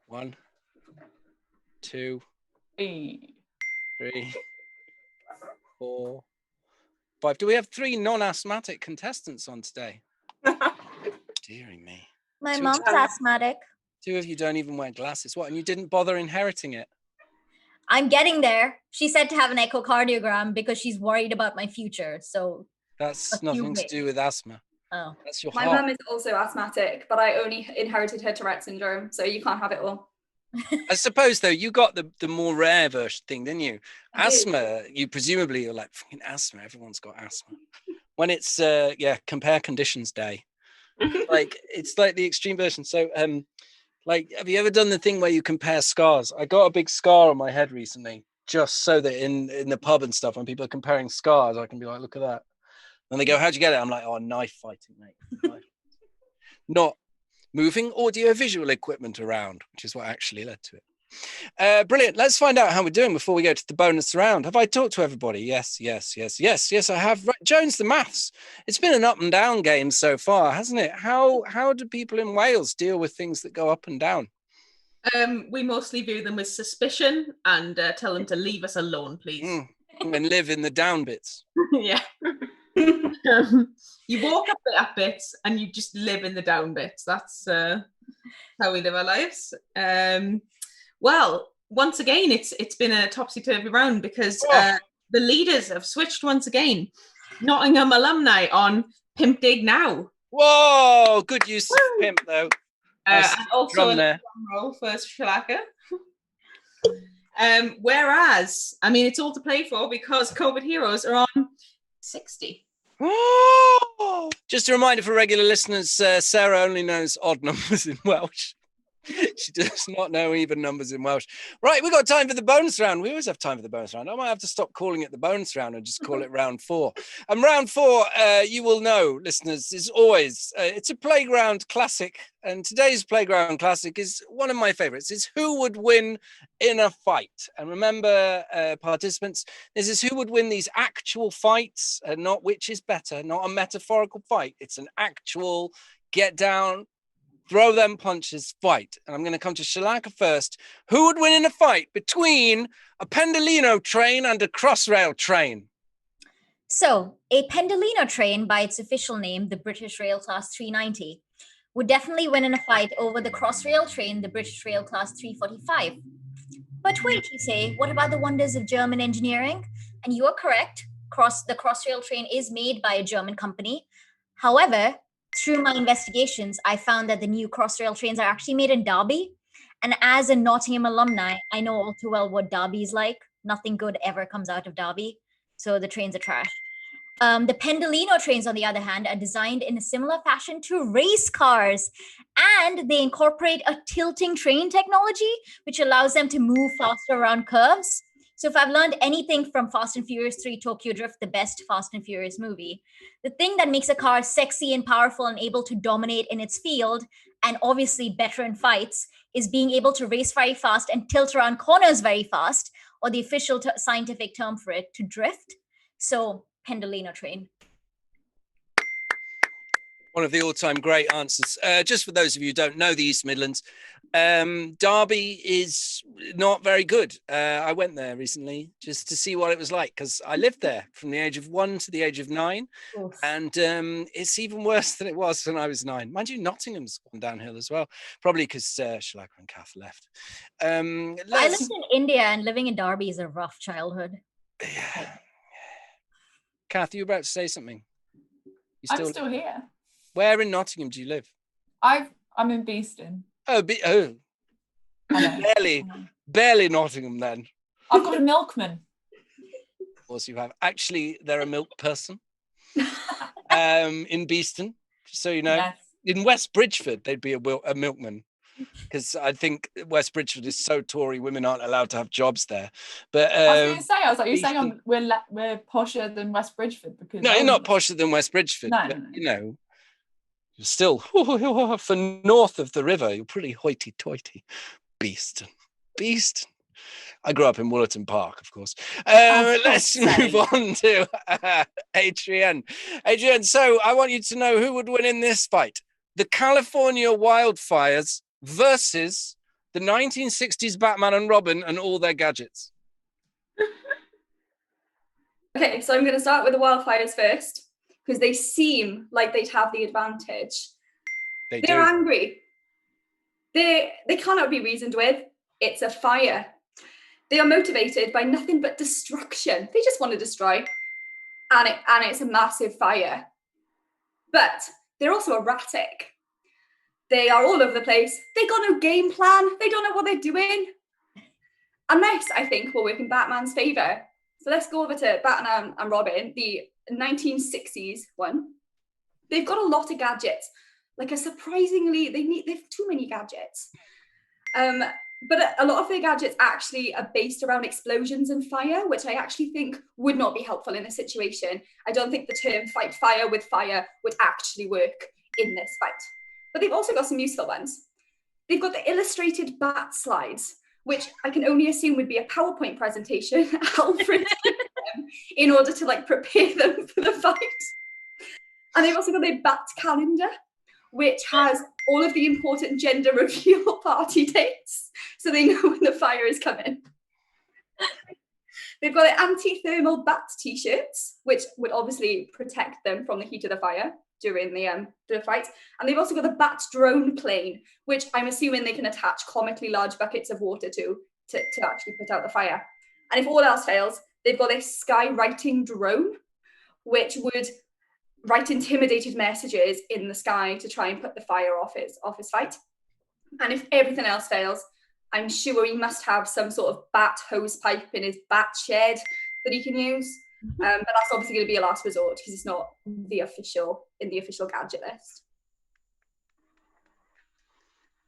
1, 2, 3, 4, 5. Do we have 3 non-asthmatic contestants on today? Dearie me. My mom's asthmatic. 2 of you don't even wear glasses. What, and you didn't bother inheriting it? I'm getting there. She said to have an echocardiogram because she's worried about my future. So that's nothing to do with asthma. Oh, that's your My heart. mum is also asthmatic, but I only inherited her Tourette syndrome, so you can't have it all. I suppose though, you got the more rare version thing, didn't you? I Asthma, you presumably you're like, fucking asthma, everyone's got asthma. When it's compare conditions day. Like, it's like the extreme version. So like, have you ever done the thing where you compare scars? I got a big scar on my head recently, just so that in the pub and stuff, when people are comparing scars, I can be like, look at that. And they go, how'd you get it? I'm like, oh, knife fighting, mate. Not moving audio-visual equipment around, which is what actually led to it. Brilliant. Let's find out how we're doing before we go to the bonus round. Have I talked to everybody? Yes, I have. Right, Jones, the maths. It's been an up and down game so far, hasn't it? How do people in Wales deal with things that go up and down? We mostly view them with suspicion and tell them to leave us alone, please. And live in the down bits. Yeah. You walk up bits and you just live in the down bits. That's how we live our lives. Well, once again, it's been a topsy-turvy round because the leaders have switched once again. Nottingham Alumni on Pimp Dig Now. Whoa, good use of pimp though. And also a drum roll for Shalaka. Whereas, I mean, it's all to play for because COVID heroes are on 60. Just a reminder for regular listeners, Sarah only knows odd numbers in Welsh. She does not know even numbers in Welsh. Right, we've got time for the bonus round. We always have time for the bonus round. I might have to stop calling it the bonus round and just call it round 4. And round 4, you will know, listeners, is always, it's a playground classic. And today's playground classic is one of my favorites. It's who would win in a fight. And remember, participants, this is who would win these actual fights, not which is better, not a metaphorical fight. It's an actual get down, throw them punches fight. And I'm going to come to Shalaka first. Who would win in a fight between a Pendolino train and a Crossrail train? So a Pendolino train, by its official name, the British Rail Class 390, would definitely win in a fight over the Crossrail train, the British Rail Class 345. But wait, you say, what about the wonders of German engineering? And you are correct. The Crossrail train is made by a German company. However, through my investigations, I found that the new Crossrail trains are actually made in Derby. And as a Nottingham alumni, I know all too well what Derby is like. Nothing good ever comes out of Derby. So the trains are trash. The Pendolino trains, on the other hand, are designed in a similar fashion to race cars. And they incorporate a tilting train technology, which allows them to move faster around curves. So if I've learned anything from Fast and Furious 3 Tokyo Drift, the best Fast and Furious movie, the thing that makes a car sexy and powerful and able to dominate in its field, and obviously better in fights, is being able to race very fast and tilt around corners very fast, or the official scientific term for it, to drift. So Pendolino train. One of the all-time great answers. Just for those of you who don't know the East Midlands, Derby is not very good. I went there recently just to see what it was like, because I lived there from the age of 1 to the age of 9. Oof. And it's even worse than it was when I was 9. Mind you, Nottingham's gone downhill as well, probably because Shalaka and Kath left. I lived in India, and living in Derby is a rough childhood. Yeah. Kath, you were about to say something. I'm still here. Where in Nottingham do you live? I'm in Beeston. Barely Nottingham then. I've got a milkman. Of course you have. Actually, they're a milk person in Beeston, so you know. Yes. In West Bridgeford, they'd be a milkman, because I think West Bridgeford is so Tory, women aren't allowed to have jobs there. But I was like, you're saying we're posher than West Bridgeford? Because no, you're not posher than West Bridgeford. No. You know, you're still for north of the river. You're pretty hoity-toity. Beeston. I grew up in Woollerton Park, of course. Let's move on to Adrienne. Adrienne, so I want you to know who would win in this fight. The California wildfires versus the 1960s Batman and Robin and all their gadgets. Okay, so I'm going to start with the wildfires first, because they seem like they'd have the advantage. They're angry. They cannot be reasoned with. It's a fire. They are motivated by nothing but destruction. They just want to destroy. And it's a massive fire. But they're also erratic. They are all over the place. They got no game plan. They don't know what they're doing. And this, I think, will work in Batman's favour. So let's go over to Batman and Robin, the 1960s one. They've got a lot of gadgets. Like they've too many gadgets. But a lot of their gadgets actually are based around explosions and fire, which I actually think would not be helpful in this situation. I don't think the term fight fire with fire would actually work in this fight. But they've also got some useful ones. They've got the illustrated bat slides, which I can only assume would be a PowerPoint presentation Alfred in order to prepare them for the fight. And they've also got their bat calendar, which has all of the important gender reveal party dates, so they know when the fire is coming. They've got their anti-thermal bat t-shirts, which would obviously protect them from the heat of the fire during the fight. And they've also got the bat drone plane, which I'm assuming they can attach comically large buckets of water to actually put out the fire. And if all else fails, they've got their skywriting drone, which would write intimidated messages in the sky to try and put the fire off his fight. And if everything else fails, I'm sure he must have some sort of bat hose pipe in his bat shed that he can use. But that's obviously going to be a last resort because it's not in the official gadget list.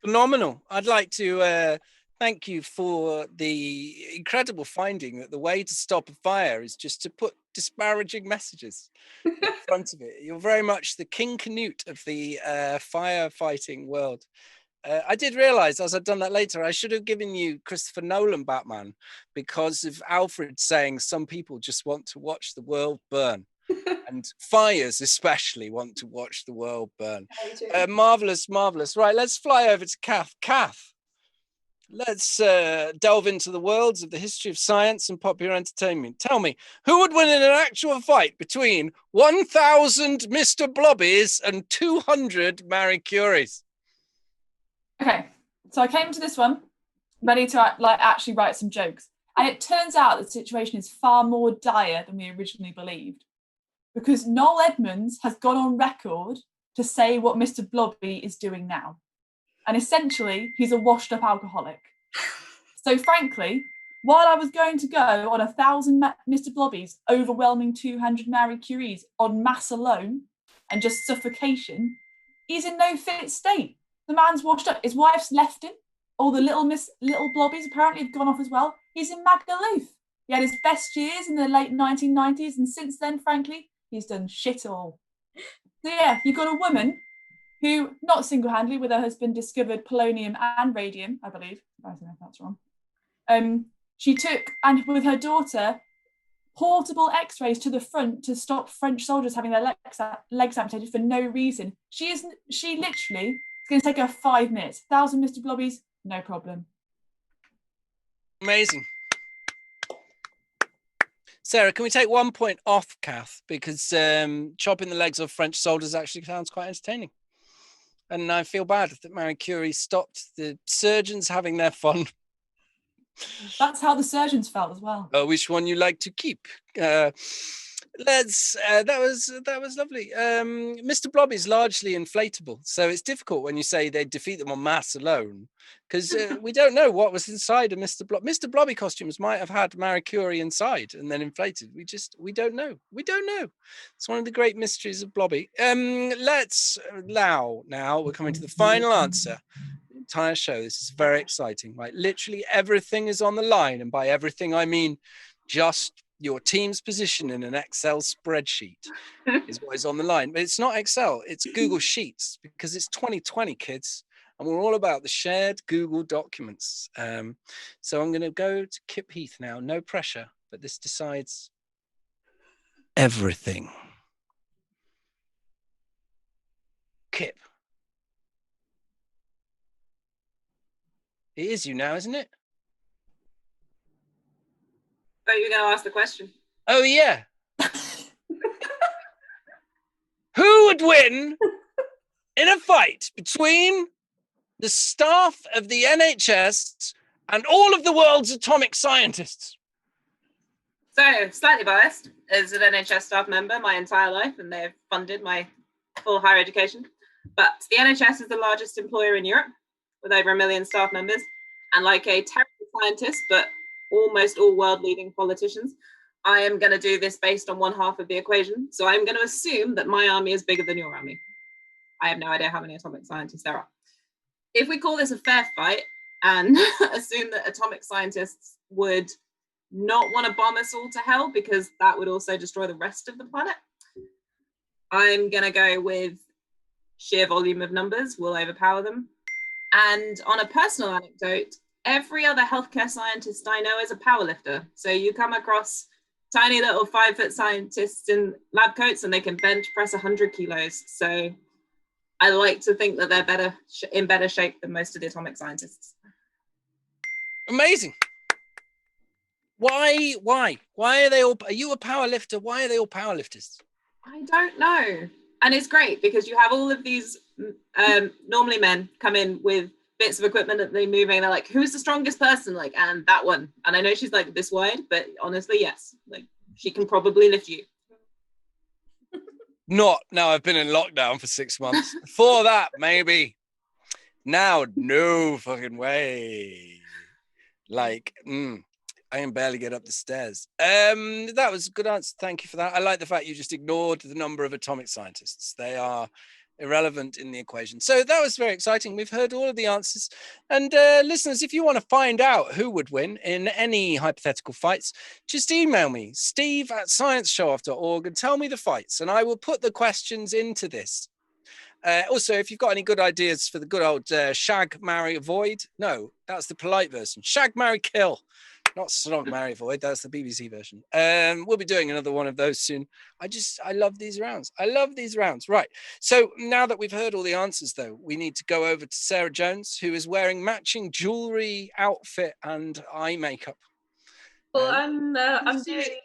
Phenomenal. I'd like to thank you for the incredible finding that the way to stop a fire is just to put disparaging messages in front of it. You're very much the King Canute of the firefighting world. I did realize, as I'd done that later, I should have given you Christopher Nolan Batman because of Alfred saying some people just want to watch the world burn. And fires especially want to watch the world burn. Marvelous, marvelous. Right, let's fly over to Kath. Kath, let's delve into the worlds of the history of science and popular entertainment. Tell me, who would win in an actual fight between 1,000 Mr. Blobbies and 200 Marie Curies? Okay, so I came to this one ready to actually write some jokes. And it turns out the situation is far more dire than we originally believed. Because Noel Edmonds has gone on record to say what Mr. Blobby is doing now. And essentially, he's a washed up alcoholic. So frankly, while I was going to go on 1,000 Mr. Blobbies, overwhelming 200 Marie Curies on mass alone, and just suffocation, he's in no fit state. The man's washed up. His wife's left him. All the little Blobbies apparently have gone off as well. He's in Magaluf. He had his best years in the late 1990s, and since then, frankly, he's done shit all. So yeah, you've got a woman who, not single-handedly, with her husband, discovered polonium and radium, I believe. I don't know if that's wrong. She took, and with her daughter, portable x-rays to the front to stop French soldiers having their legs amputated for no reason. She literally, it's going to take her 5 minutes. 1,000 Mr. Blobbies, no problem. Amazing. Sarah, can we take 1 point off Kath? Because chopping the legs of French soldiers actually sounds quite entertaining. And I feel bad that Marie Curie stopped the surgeons having their fun. That's how the surgeons felt as well. Which one you like to keep? That was lovely. Mr. Blobby is largely inflatable, so it's difficult when you say they defeat them on mass alone, because we don't know what was inside of Mr. Blobby. Mr. Blobby costumes might have had Marie Curie inside and then inflated. We don't know. We don't know. It's one of the great mysteries of Blobby. Let's now we're coming to the final answer. The entire show. This is very exciting. Right, literally everything is on the line, and by everything I mean just your team's position in an Excel spreadsheet is what is on the line. But it's not Excel, it's Google Sheets, because it's 2020, kids, and we're all about the shared Google documents. So I'm going to go to Kip Heath now. No pressure, but this decides everything. Kip. It is you now, isn't it? Oh, you're going to ask the question. Oh, yeah. Who would win in a fight between the staff of the NHS and all of the world's atomic scientists? So, slightly biased as an NHS staff member my entire life, and they've funded my full higher education. But the NHS is the largest employer in Europe, with over 1 million staff members. And like a terrible scientist, but almost all world-leading politicians, I am going to do this based on one half of the equation. So I'm going to assume that my army is bigger than your army. I have no idea how many atomic scientists there are. If we call this a fair fight and assume that atomic scientists would not want to bomb us all to hell because that would also destroy the rest of the planet, I'm going to go with sheer volume of numbers will overpower them. And on a personal anecdote, every other healthcare scientist I know is a powerlifter. So you come across tiny little 5-foot scientists in lab coats and they can bench press 100 kilos. So I like to think that they're in better shape than most of the atomic scientists. Amazing. Why are they all, are you a powerlifter? Why are they all powerlifters? I don't know. And it's great because you have all of these normally men come in with bits of equipment that they're moving. They're like, who's the strongest person? Like, and that one. And I know she's like this wide, but honestly, yes, like she can probably lift you. Not now. I've been in lockdown for 6 months. Before that, maybe. Now, no fucking way. Like, I can barely get up the stairs. That was a good answer. Thank you for that. I like the fact you just ignored the number of atomic scientists. They are irrelevant in the equation. So that was very exciting. We've heard all of the answers. And listeners, if you want to find out who would win in any hypothetical fights, just email me, steve@scienceshowoff.org, and tell me the fights, and I will put the questions into this. Also, if you've got any good ideas for the good old shag, marry, avoid. No, that's the polite version. Shag, marry, kill. Not snog, marry, avoid. That's the BBC version. We'll be doing another one of those soon. I love these rounds. I love these rounds. Right. So now that we've heard all the answers, though, we need to go over to Sarah Jones, who is wearing matching jewelry, outfit, and eye makeup. Well, I'm doing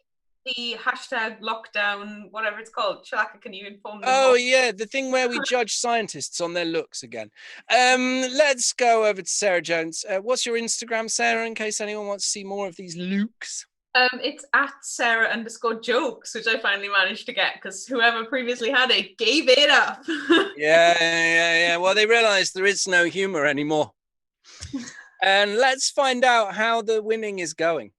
the hashtag lockdown, whatever it's called. Shalaka, can you inform them? Oh, yeah, the thing where we judge scientists on their looks again. Let's go over to Sarah Jones. What's your Instagram, Sarah, in case anyone wants to see more of these looks? It's @Sarah_jokes, which I finally managed to get because whoever previously had it gave it up. Yeah. Well, they realized there is no humor anymore. And let's find out how the winning is going.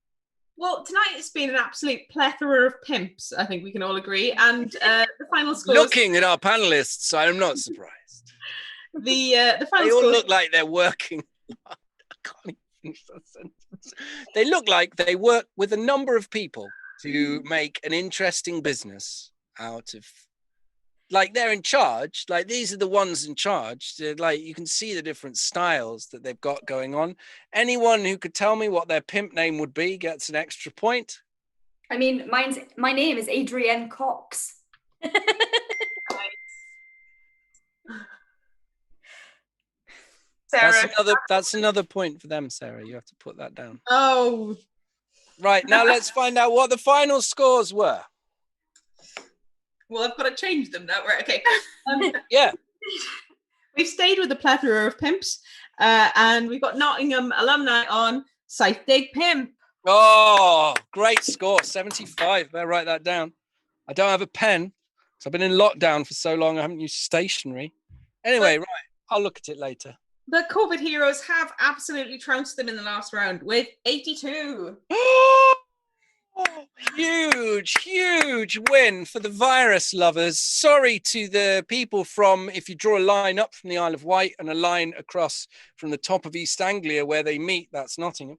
Well, tonight it's been an absolute plethora of pimps, I think we can all agree. And the final scores... Looking at our panelists, I'm not surprised. The final They all scores... look like they're working. I can't even finish that sentence. They look like they work with a number of people to make an interesting business out of... Like, they're in charge. Like, these are the ones in charge. Like, you can see the different styles that they've got going on. Anyone who could tell me what their pimp name would be gets an extra point. I mean, my name is Adrienne Cox. Sarah. That's another point for them, Sarah. You have to put that down. Oh. Right, now let's find out what the final scores were. Well, I've got to change them now. Right, okay. Yeah. We've stayed with the plethora of pimps, and we've got Nottingham alumni on Scythe Dig Pimp. Oh, great score, 75. Better write that down. I don't have a pen, so I've been in lockdown for so long I haven't used stationery. Anyway, right, I'll look at it later. The COVID heroes have absolutely trounced them in the last round with 82. Huge win for the virus lovers. Sorry to the people from, if you draw a line up from the Isle of Wight and a line across from the top of East Anglia where they meet, that's Nottingham.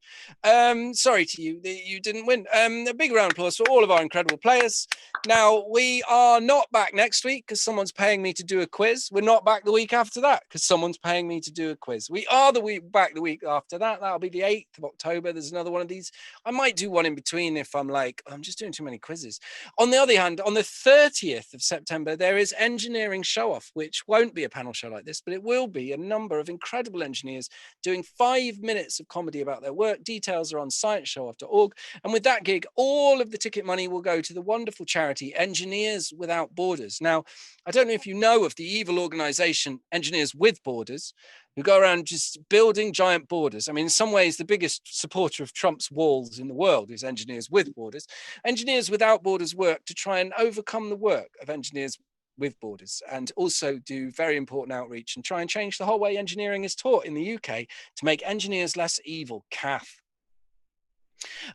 Sorry to you that you didn't win. A big round of applause for all of our incredible players. Now, we are not back next week because someone's paying me to do a quiz. We're not back the week after that because someone's paying me to do a quiz. We are back the week after that. That'll be the 8th of October. There's another one of these. I might do one in between if I'm like, I'm just doing too many quizzes. On the other hand, on the 30th of September, there is Engineering Show Off, which won't be a panel show like this, but it will be a number of incredible engineers doing 5 minutes of comedy about their work. Details are on scienceshowoff.org. And with that gig, all of the ticket money will go to the wonderful charity Engineers Without Borders. Now, I don't know if you know of the evil organization Engineers With Borders, who go around just building giant borders. I mean, in some ways, the biggest supporter of Trump's walls in the world is Engineers With Borders. Engineers Without Borders work to try and overcome the work of Engineers With Borders, and also do very important outreach and try and change the whole way engineering is taught in the UK to make engineers less evil. Kath.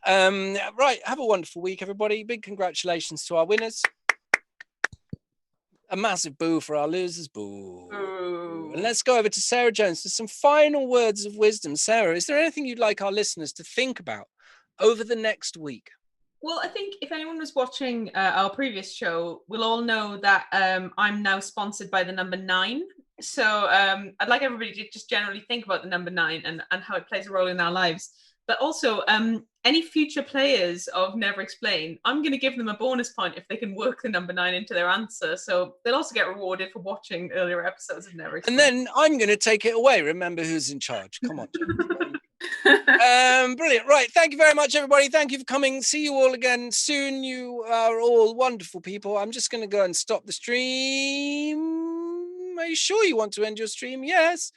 Right, have a wonderful week, everybody. Big congratulations to our winners. A massive boo for our losers. Boo. Ooh. And let's go over to Sarah Jones for some final words of wisdom. Sarah, is there anything you'd like our listeners to think about over the next week? Well, I think if anyone was watching our previous show, we'll all know that I'm now sponsored by the number 9. So I'd like everybody to just generally think about the number 9 and how it plays a role in our lives. But also, any future players of Never Explain, I'm going to give them a bonus point if they can work the number 9 into their answer. So they'll also get rewarded for watching earlier episodes of Never Explain. And then I'm going to take it away. Remember who's in charge. Come on. Brilliant. Right. Thank you very much, everybody. Thank you for coming. See you all again soon. You are all wonderful people. I'm just going to go and stop the stream. Are you sure you want to end your stream? Yes.